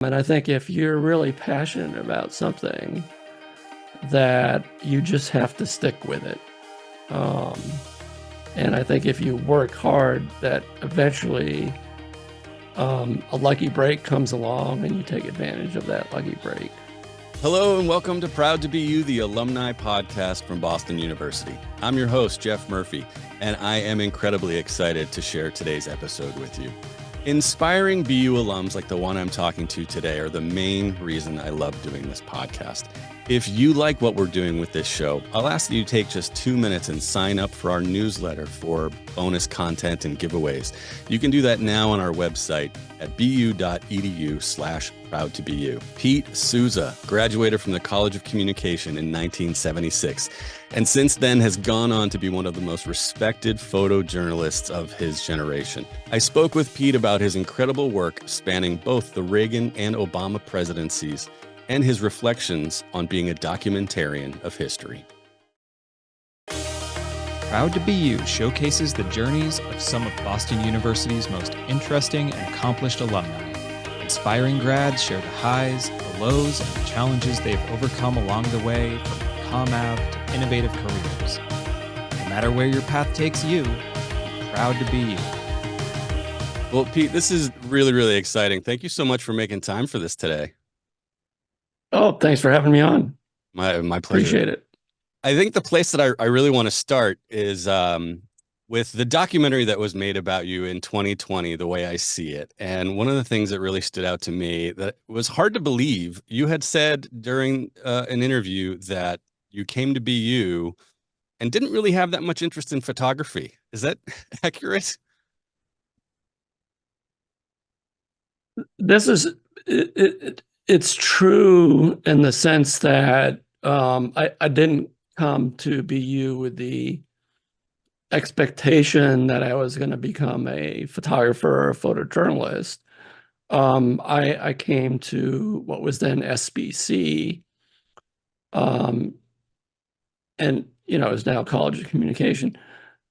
And I think if you're really passionate about something, that you just have to stick with it. And I think if you work hard, that eventually a lucky break comes along and you take advantage of that lucky break. Hello and welcome to Proud to Be You, the alumni podcast from Boston University. I'm your host, Jeff Murphy, and I am incredibly excited to share today's episode with you. Inspiring BU alums like the one I'm talking to today are the main reason I love doing this podcast. If you like what we're doing with this show, I'll ask that you take just 2 minutes and sign up for our newsletter for bonus content and giveaways. You can do that now on our website at bu.edu/proudtobu. Pete Souza graduated from the College of Communication in 1976, and since then has gone on to be one of the most respected photojournalists of his generation. I spoke with Pete about his incredible work spanning both the Reagan and Obama presidencies and his reflections on being a documentarian of history. Proud to Be You showcases the journeys of some of Boston University's most interesting and accomplished alumni. Inspiring grads share the highs, the lows, and the challenges they've overcome along the way, from COM’76 to innovative careers. No matter where your path takes you, be proud to be you. Well, Pete, this is really, really exciting. Thank you so much for making time for this today. Oh, thanks for having me on. My pleasure. Appreciate it. I think the place that I really want to start is with the documentary that was made about you in 2020, The Way I See It. And one of the things that really stood out to me that was hard to believe, you had said during an interview that you came to BU and didn't really have that much interest in photography. Is that accurate? This is it's true in the sense that I didn't come to BU with the expectation that I was going to become a photographer or a photojournalist. I came to what was then SBC, and is now College of Communication,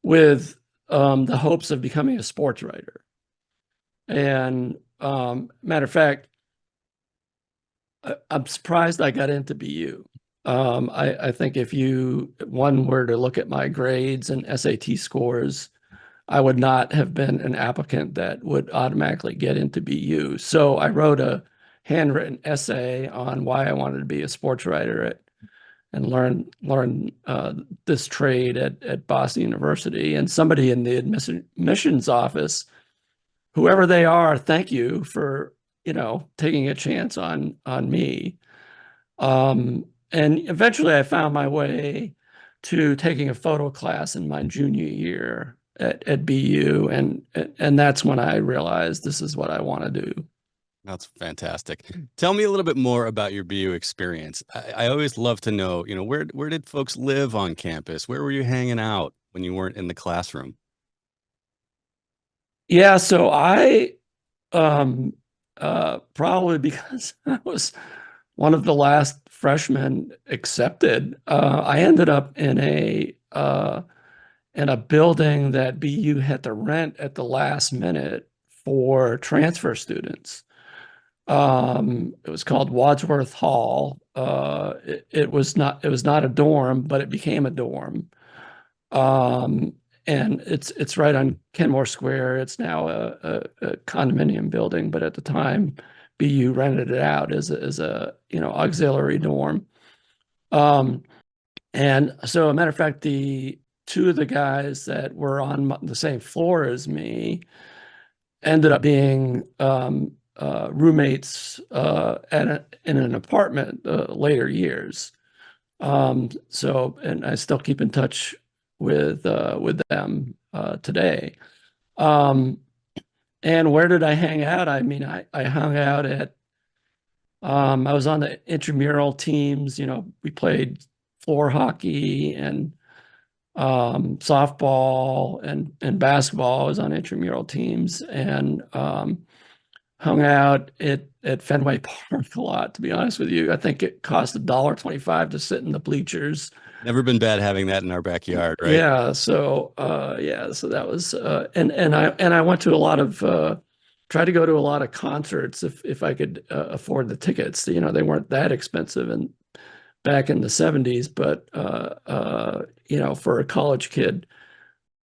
with the hopes of becoming a sports writer. And matter of fact, I'm surprised I got into BU. I think if one were to look at my grades and SAT scores, I would not have been an applicant that would automatically get into BU. So I wrote a handwritten essay on why I wanted to be a sports writer and learn this trade at Boston University. And somebody in the admissions office, whoever they are, thank you for taking a chance on me. And eventually I found my way to taking a photo class in my junior year at BU. And that's when I realized this is what I want to do. That's fantastic. Tell me a little bit more about your BU experience. I always love to know, where did folks live on campus? Where were you hanging out when you weren't in the classroom? Yeah, so I probably because I was one of the last freshmen accepted, I ended up in a building that BU had to rent at the last minute for transfer students. It was called Wadsworth Hall. It was not a dorm, but it became a dorm. And it's right on Kenmore Square. It's now a condominium building, but at the time, BU rented it out as a auxiliary dorm. And so, a matter of fact, the two of the guys that were on the same floor as me ended up being roommates in an apartment later years. So, and I still keep in touch with them today. And where did I hang out? I mean, I hung out at, I was on the intramural teams. We played floor hockey and softball and basketball. I was on intramural teams and hung out at Fenway Park a lot, to be honest with you. I think it cost $1.25 to sit in the bleachers. Never been bad having that in our backyard, right? Yeah. So that was, and I went to a lot of tried to go to a lot of concerts if I could afford the tickets. You know, they weren't that expensive and back in the 70s, but you know, for a college kid,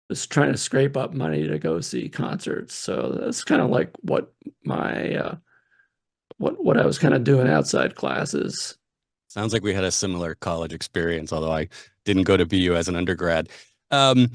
was trying to scrape up money to go see concerts. So that's kind of like what my what I was kind of doing outside classes. Sounds like we had a similar college experience, although I didn't go to BU as an undergrad. Um,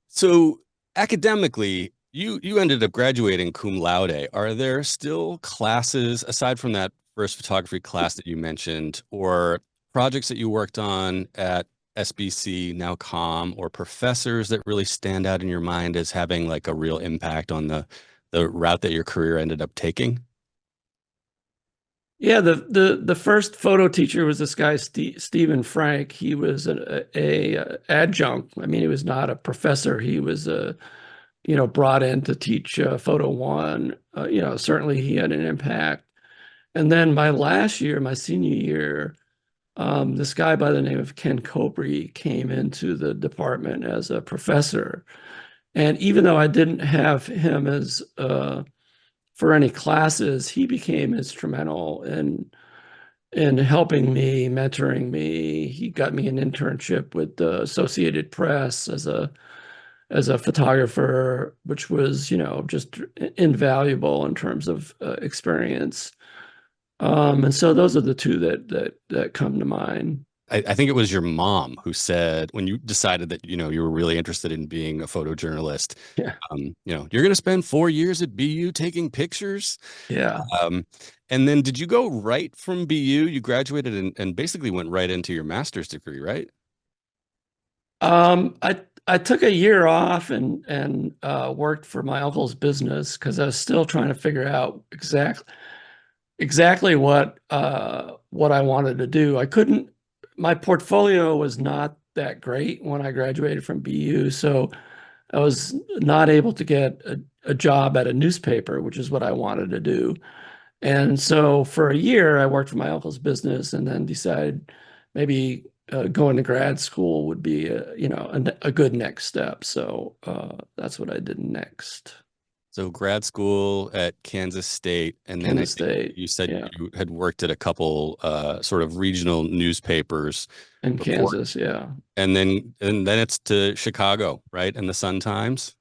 so academically, you ended up graduating cum laude. Are there still classes aside from that first photography class that you mentioned, or projects that you worked on at SBC, now COM, or professors that really stand out in your mind as having like a real impact on the route that your career ended up taking? Yeah, the first photo teacher was this guy Stephen Frank. He was a adjunct. I mean, he was not a professor. He was you know, brought in to teach Photo One. You know, certainly he had an impact. And then my last year, my senior year, this guy by the name of Ken Cobrey came into the department as a professor. And even though I didn't have him as for any classes, he became instrumental in helping me, mentoring me. He got me an internship with the Associated Press as a photographer, which was, you know, just invaluable in terms of experience. And so those are the two that come to mind. I think it was your mom who said when you decided that, you know, you were really interested in being a photojournalist, Yeah, you know, you're going to spend 4 years at BU taking pictures. yeah. Um, and then did you go right from BU? You graduated and basically went right into your master's degree, right? I took a year off and worked for my uncle's business because I was still trying to figure out exactly what I wanted to do. I couldn't. My portfolio was not that great when I graduated from BU, so I was not able to get a job at a newspaper, which is what I wanted to do. And so for a year, I worked for my uncle's business, and then decided maybe going to grad school would be you know a good next step. So that's what I did next. So grad school at Kansas State, and then I Kansas think State, you said yeah, you had worked at a couple sort of regional newspapers in before, Kansas, yeah. and then it's to Chicago, right? And the Sun Times.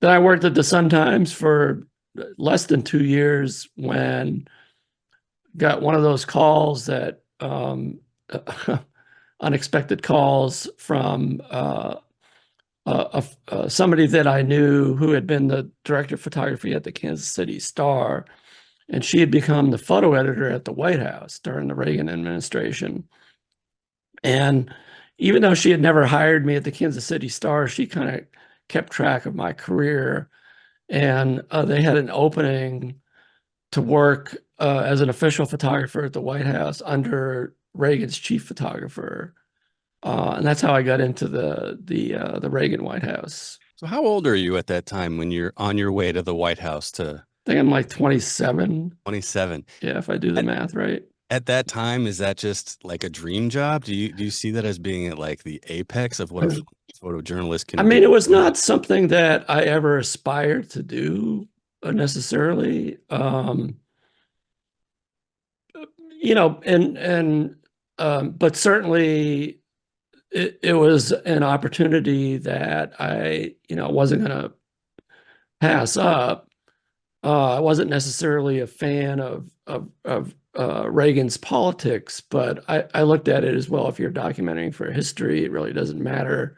Then I worked at the Sun Times for less than 2 years when got one of those calls that unexpected calls from somebody that I knew who had been the director of photography at the Kansas City Star, and she had become the photo editor at the White House during the Reagan administration. And even though she had never hired me at the Kansas City Star, she kind of kept track of my career. And they had an opening to work as an official photographer at the White House under Reagan's chief photographer. And that's how I got into the Reagan White House. So how old are you at that time when you're on your way to the White House to I think I'm like 27. 27? Yeah, if I do the At, math right. at that time, is that just like a dream job? Do you see that as being at like the apex of what a photojournalist I can do? mean, it was not something that I ever aspired to do necessarily. You know, but certainly it was an opportunity that I, you know, wasn't going to pass up. I wasn't necessarily a fan of Reagan's politics, but I looked at it as well. If you're documenting for history, it really doesn't matter,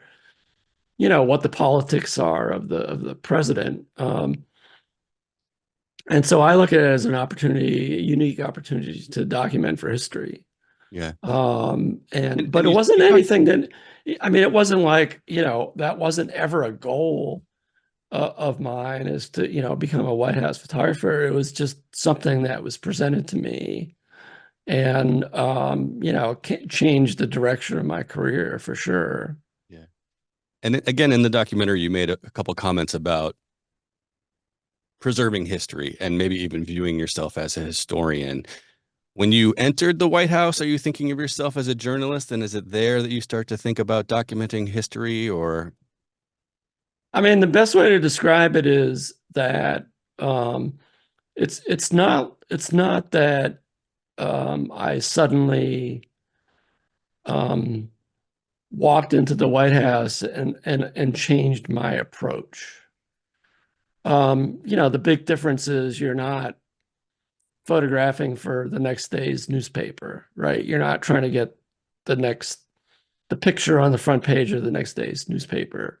you know, what the politics are of the president. And so I look at it as an opportunity, a unique opportunity to document for history. Yeah. And And, but and it you, wasn't you talk, anything that, I mean, it wasn't like, you know, that wasn't ever a goal of mine is to, you know, become a White House photographer. It was just something that was presented to me and, you know, changed the direction of my career for sure. yeah. And again, in the documentary, you made a couple comments about preserving history and maybe even viewing yourself as a historian. When you entered the White House, are you thinking of yourself as a journalist? And is it there that you start to think about documenting history or? I mean, the best way to describe it is that It's not that I suddenly um, walked into the White House and changed my approach. The big difference is you're not photographing for the next day's newspaper, right? You're not trying to get the picture on the front page of the next day's newspaper,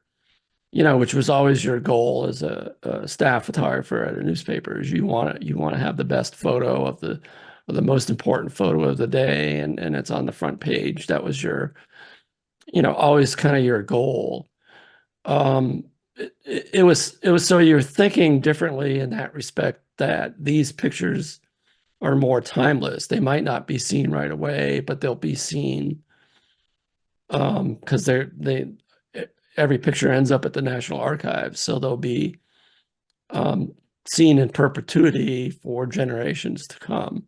which was always your goal as a staff photographer at a newspaper. Is you want to have the best photo of the most important photo of the day, and it's on the front page. That was always kind of your goal. Um, it was so you're thinking differently in that respect, that these pictures are more timeless. They might not be seen right away, but they'll be seen because every picture ends up at the National Archives, so they'll be um, seen in perpetuity for generations to come.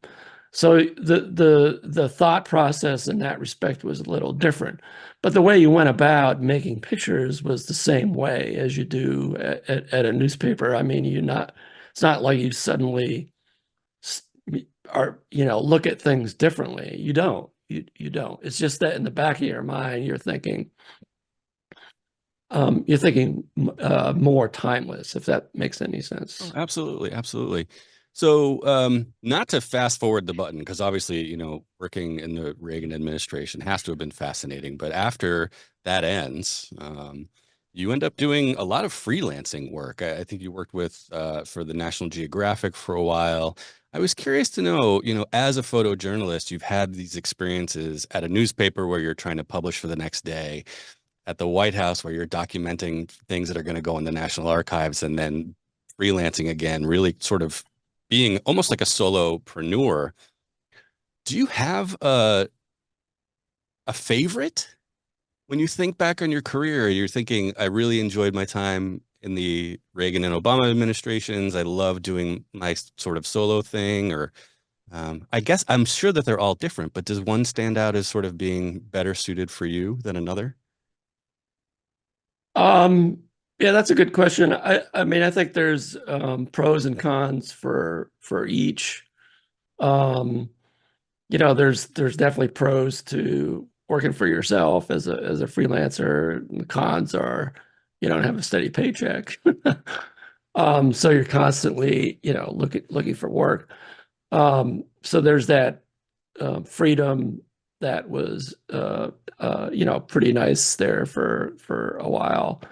So the thought process in that respect was a little different, but the way you went about making pictures was the same way as you do at a newspaper. I mean, it's not like you suddenly look at things differently. You don't. You don't. It's just that in the back of your mind, you're thinking more timeless, if that makes any sense. Oh, absolutely, absolutely. So, not to fast forward the button, because obviously, working in the Reagan administration has to have been fascinating. But after that ends, you end up doing a lot of freelancing work. I think you worked with for the National Geographic for a while. I was curious to know, as a photojournalist, you've had these experiences at a newspaper where you're trying to publish for the next day, at the White House where you're documenting things that are going to go in the National Archives, and then freelancing again, really sort of being almost like a solopreneur. Do you have a favorite when you think back on your career? You're thinking, I really enjoyed my time in the Reagan and Obama administrations. I love doing my sort of solo thing, or I guess I'm sure that they're all different, but does one stand out as sort of being better suited for you than another? Um, yeah, that's a good question. I mean, I think there's pros and cons for each. Um, there's definitely pros to working for yourself as a freelancer. The cons are you don't have a steady paycheck. So you're constantly, looking for work. So there's that freedom that was pretty nice there for a while.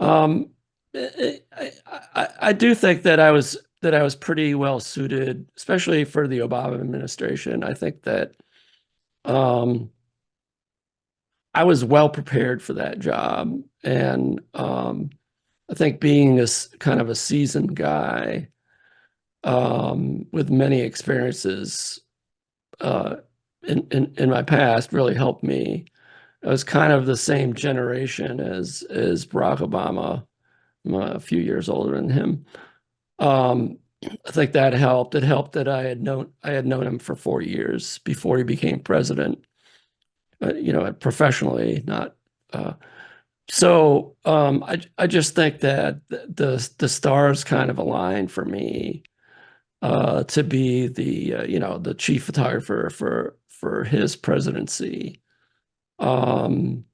Um, I do think that I was pretty well suited, especially for the Obama administration. I think that um, I was well prepared for that job, and I think being kind of a seasoned guy with many experiences uh, in my past really helped me. I was kind of the same generation as Barack Obama. I'm a few years older than him. Um, I think that helped. It helped that I had known him for 4 years before he became president. Professionally, not. I just think that the stars kind of aligned for me to be the chief photographer for his presidency. Um,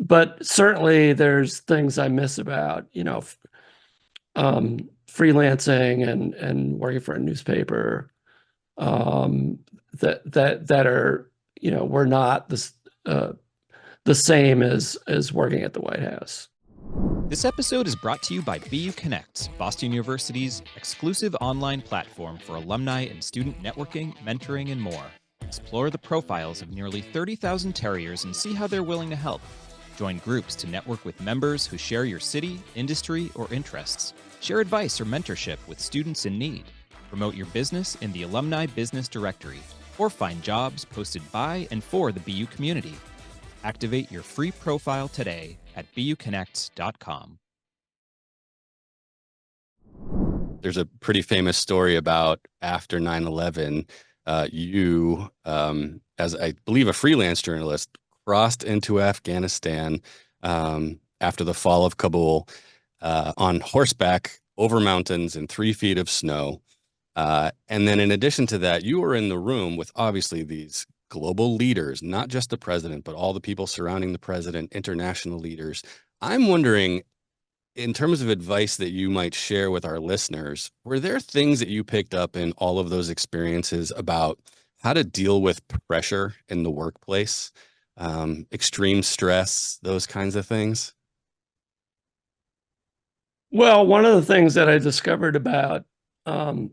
but certainly there's things I miss about, freelancing and working for a newspaper, um, that are, were not the same as working at the White House. This episode is brought to you by BU Connect, Boston University's exclusive online platform for alumni and student networking, mentoring, and more. Explore the profiles of nearly 30,000 terriers and see how they're willing to help. Join groups to network with members who share your city, industry, or interests. Share advice or mentorship with students in need. Promote your business in the Alumni Business Directory, or find jobs posted by and for the BU community. Activate your free profile today at buconnect.com. There's a pretty famous story about after 9/11, you, as I believe a freelance journalist, crossed into Afghanistan after the fall of Kabul on horseback over mountains in 3 feet of snow. And then in addition to that, you were in the room with obviously these global leaders, not just the president, but all the people surrounding the president, international leaders. I'm wondering, in terms of advice that you might share with our listeners, were there things that you picked up in all of those experiences about how to deal with pressure in the workplace, extreme stress, those kinds of things? Well, one of the things that I discovered about um,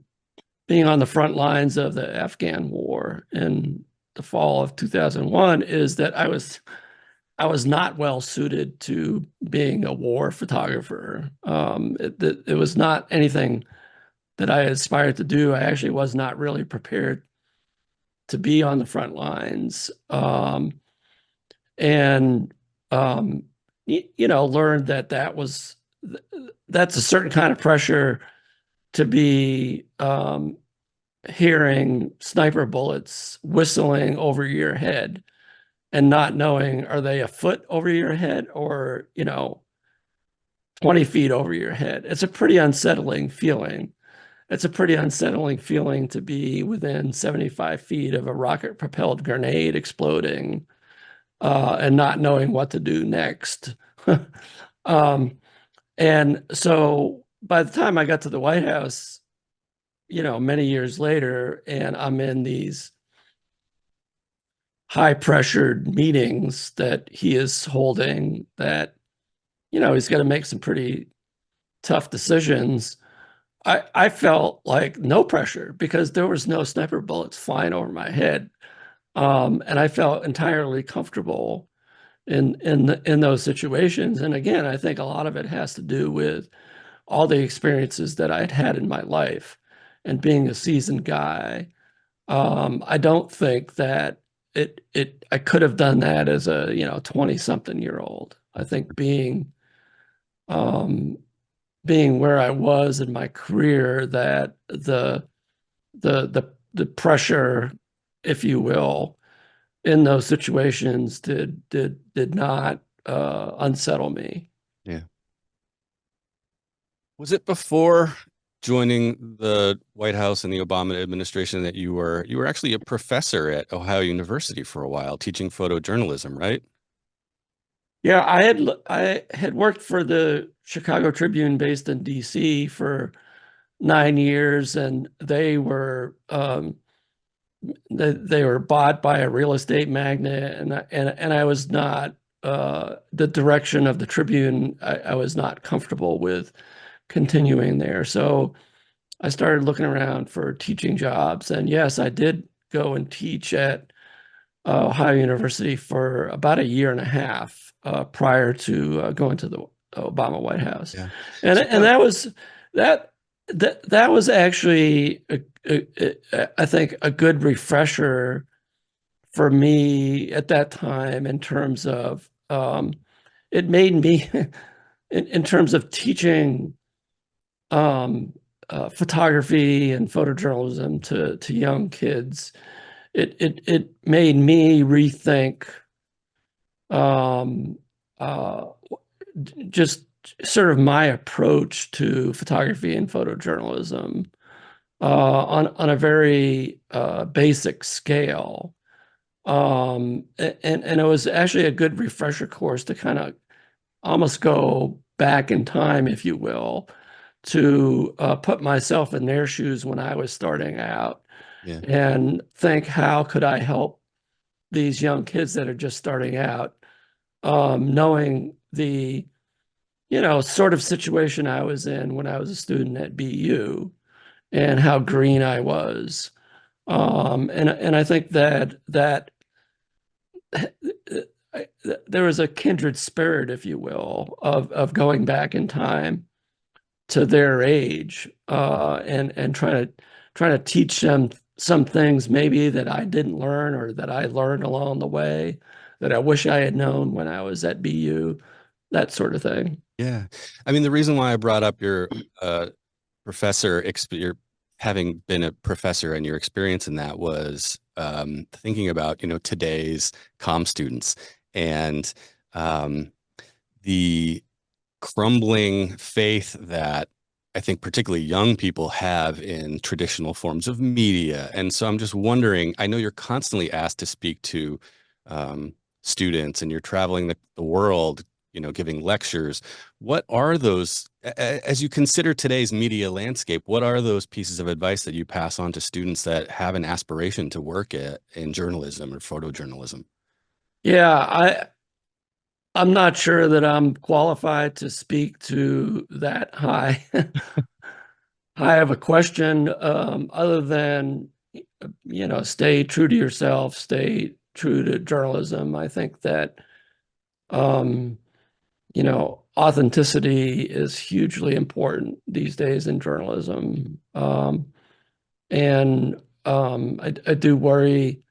being on the front lines of the Afghan war in the fall of 2001 is that I was not well suited to being a war photographer. It was not anything that I aspired to do. I actually was not really prepared to be on the front lines, and learned that that's a certain kind of pressure to be hearing sniper bullets whistling over your head and not knowing, are they a foot over your head or 20 feet over your head. It's a pretty unsettling feeling. It's a pretty unsettling feeling to be within 75 feet of a rocket propelled grenade exploding, and not knowing what to do next. um, and so by the time I got to the White House, many years later, and I'm in these high pressured meetings that he is holding, that, he's got to make some pretty tough decisions. I felt like no pressure because there was no sniper bullets flying over my head. And I felt entirely comfortable in those situations. And again, I think a lot of it has to do with all the experiences that I'd had in my life and being a seasoned guy. I don't think that I could have done that as a 20 something year old. I think um, being where I was in my career, that the pressure, if you will, in those situations did not unsettle me. Yeah. Was it before joining the White House and the Obama administration that you were actually a professor at Ohio University for a while, teaching photojournalism, right? Yeah, I had worked for the Chicago Tribune based in DC for 9 years, and they were bought by a real estate magnate, and I was not the direction of the Tribune. I was not comfortable with continuing there, so I started looking around for teaching jobs. And yes, I did go and teach at Ohio University for about a year and a half prior to going to the Obama White House. Yeah. And that was actually I think a good refresher for me at that time in terms of it made me in terms of teaching photography and photojournalism to young kids. It made me rethink um, uh, just sort of my approach to photography and photojournalism on a very basic scale. And it was actually a good refresher course to kind of almost go back in time, if you will, to put myself in their shoes when I was starting out Yeah. and think, how could I help these young kids that are just starting out, knowing the sort of situation I was in when I was a student at BU and how green I was. And I think that there was a kindred spirit, if you will, of going back in time to their age, and trying to teach them some things maybe that I didn't learn or that I learned along the way that I wish I had known when I was at BU, that sort of thing. Yeah. I mean, the reason why I brought up your your having been a professor and your experience in that was thinking about, today's comm students and the crumbling faith that I think particularly young people have in traditional forms of media. And so I'm just wondering, I know you're constantly asked to speak to students and you're traveling the world, giving lectures. What are those, as you consider today's media landscape, what are those pieces of advice that you pass on to students that have an aspiration to work in journalism or photojournalism? Yeah, I'm not sure that I'm qualified to speak to that high high of a question, other than, stay true to yourself, stay true to journalism. I think that, um, authenticity is hugely important these days in journalism. And I do worry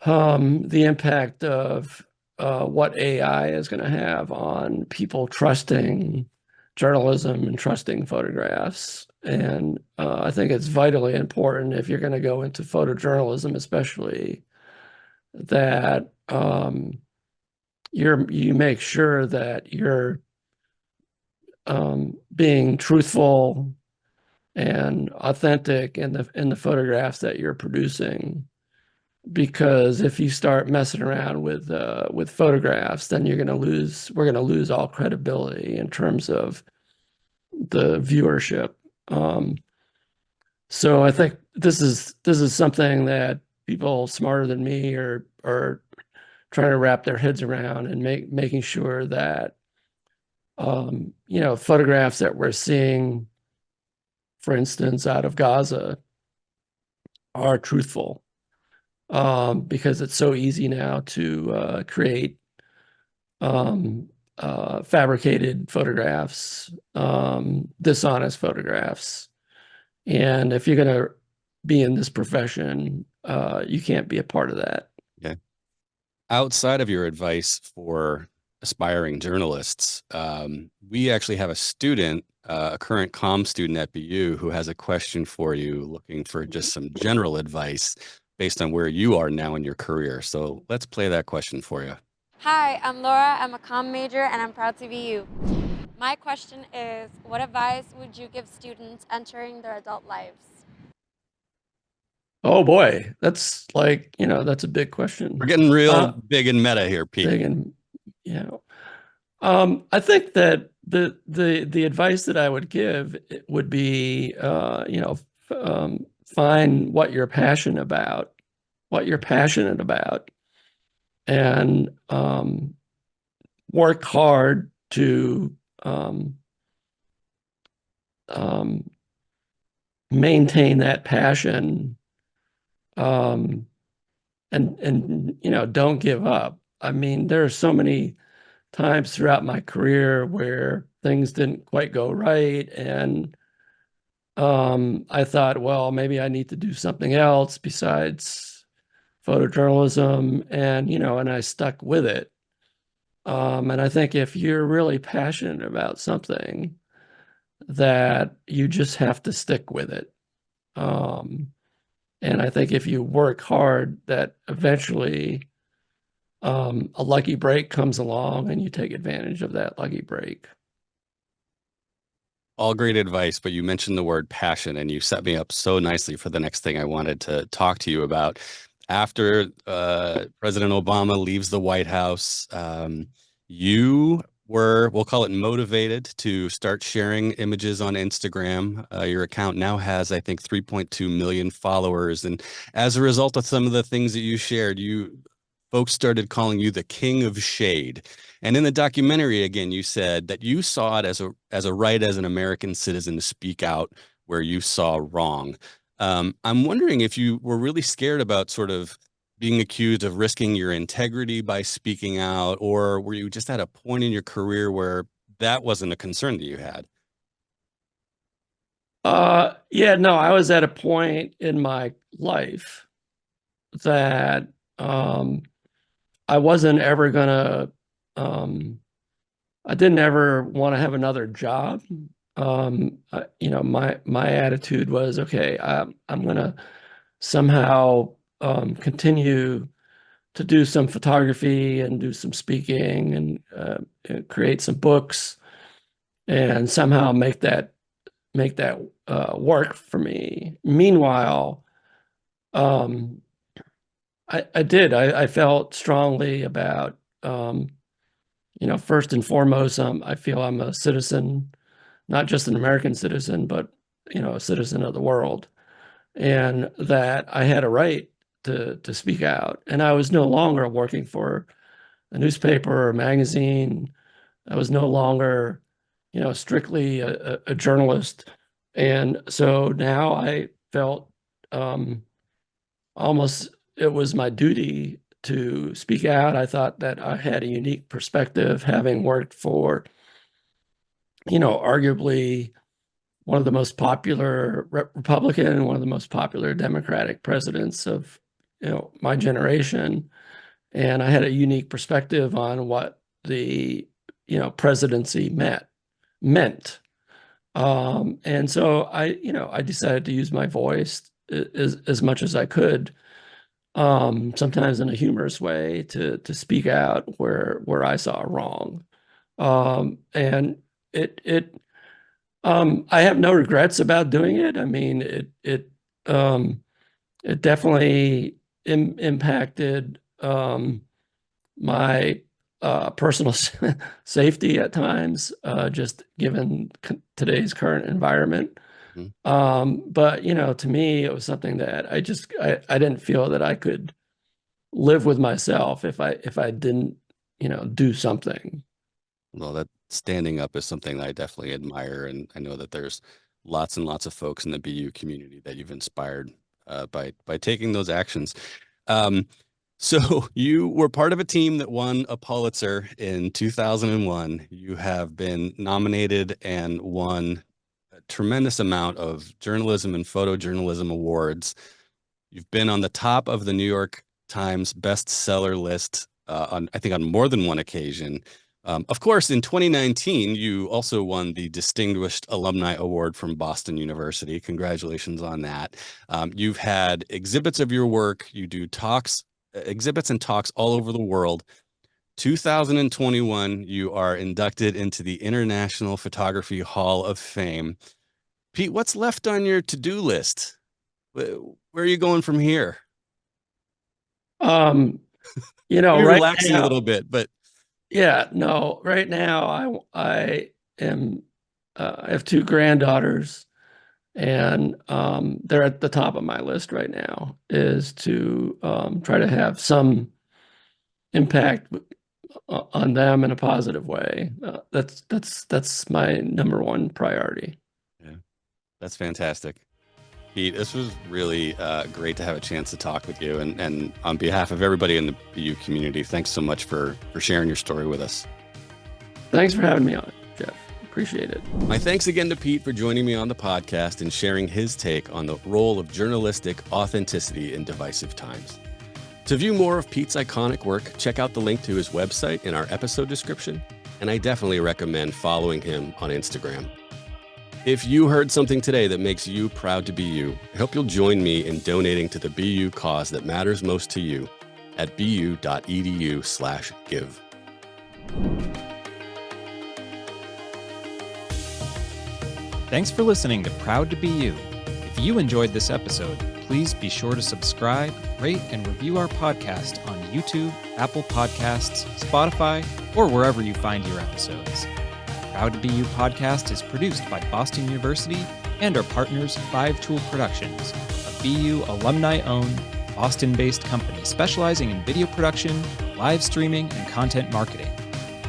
the impact of what AI is going to have on people trusting journalism and trusting photographs. And I think it's vitally important if you're going to go into photojournalism, especially, that you make sure that you're being truthful and authentic in the photographs that you're producing. Because if you start messing around with photographs, then we're going to lose all credibility in terms of the viewership. So I think this is something that people smarter than me are trying to wrap their heads around, and making sure that photographs that we're seeing, for instance, out of Gaza, are truthful. Because it's so easy now to create fabricated photographs, dishonest photographs. And if you're going to be in this profession, you can't be a part of that. Yeah. Outside of your advice for aspiring journalists, we actually have a student, a current comm student at BU, who has a question for you, looking for just some general advice based on where you are now in your career. So let's play that question for you. Hi, I'm Laura. I'm a comm major and I'm proud to be you. My question is, what advice would you give students entering their adult lives? Oh boy, that's that's a big question. We're getting real big and meta here, Pete. Big and, I think that the advice that I would give would be, find what you're passionate about, and work hard to maintain that passion, and don't give up. I mean, there are so many times throughout my career where things didn't quite go right, and I thought, well, maybe I need to do something else besides photojournalism, and I stuck with it. And I think if you're really passionate about something, that you just have to stick with it. And I think if you work hard, that eventually a lucky break comes along and you take advantage of that lucky break. All great advice, but you mentioned the word passion and you set me up so nicely for the next thing I wanted to talk to you about. After President Obama leaves the White House, you were, we'll call it, motivated to start sharing images on Instagram. Your account now has, I think, 3.2 million followers. And as a result of some of the things that you shared, folks started calling you the king of shade. And in the documentary, again, you said that you saw it as a right as an American citizen to speak out where you saw wrong. I'm wondering if you were really scared about sort of being accused of risking your integrity by speaking out, or were you just at a point in your career where that wasn't a concern that you had? Yeah, no, I was at a point in my life that I wasn't ever gonna, I didn't ever want to have another job. My attitude was, okay, I'm gonna somehow continue to do some photography and do some speaking and create some books. and somehow make that work for me. Meanwhile, I felt strongly about, first and foremost, I feel I'm a citizen, not just an American citizen, but, a citizen of the world, and that I had a right to speak out. And I was no longer working for a newspaper or a magazine. I was no longer, strictly a journalist. And so now I felt almost it was my duty to speak out. I thought that I had a unique perspective, having worked for, arguably one of the most popular Republican and one of the most popular Democratic presidents of, my generation. And I had a unique perspective on what the, presidency meant. And so I decided to use my voice as much as I could, sometimes in a humorous way, to speak out where I saw wrong. And I have no regrets about doing it. I mean, it definitely impacted my personal safety at times, just given today's current environment. But to me, it was something that I didn't feel that I could live with myself if I didn't, do something. Well, that standing up is something that I definitely admire, and I know that there's lots and lots of folks in the BU community that you've inspired by taking those actions. So you were part of a team that won a Pulitzer in 2001. You have been nominated and won a tremendous amount of journalism and photojournalism awards. You've been on the top of the New York Times bestseller list I think on more than one occasion. Of course, in 2019, you also won the Distinguished Alumni Award from Boston University. Congratulations on that. You've had exhibits of your work. You do exhibits and talks all over the world. 2021, you are inducted into the International Photography Hall of Fame. Pete, what's left on your to-do list? Where are you going from here? Maybe right relaxing now, a little bit, but yeah, no, right now I have two granddaughters, and they're at the top of my list right now, is to try to have some impact on them in a positive way. That's my number one priority. Yeah, that's fantastic. Pete, this was really great to have a chance to talk with you. And on behalf of everybody in the BU community, thanks so much for sharing your story with us. Thanks for having me on, Jeff. Appreciate it. My thanks again to Pete for joining me on the podcast and sharing his take on the role of journalistic authenticity in divisive times. To view more of Pete's iconic work, check out the link to his website in our episode description, and I definitely recommend following him on Instagram. If you heard something today that makes you proud to be you, I hope you'll join me in donating to the BU cause that matters most to you at bu.edu/give. Thanks for listening to Proud to Be You. If you enjoyed this episode, please be sure to subscribe, rate, and review our podcast on YouTube, Apple Podcasts, Spotify, or wherever you find your episodes. Proud to Be You podcast is produced by Boston University and our partners 5 Tool Productions, a BU alumni-owned, Boston-based company specializing in video production, live streaming, and content marketing.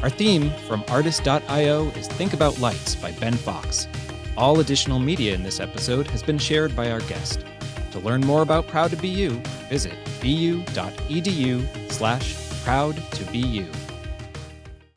Our theme from artist.io is Think About Lights by Ben Fox. All additional media in this episode has been shared by our guest. To learn more about Proud to Be You, visit bu.edu/proudtobeyu.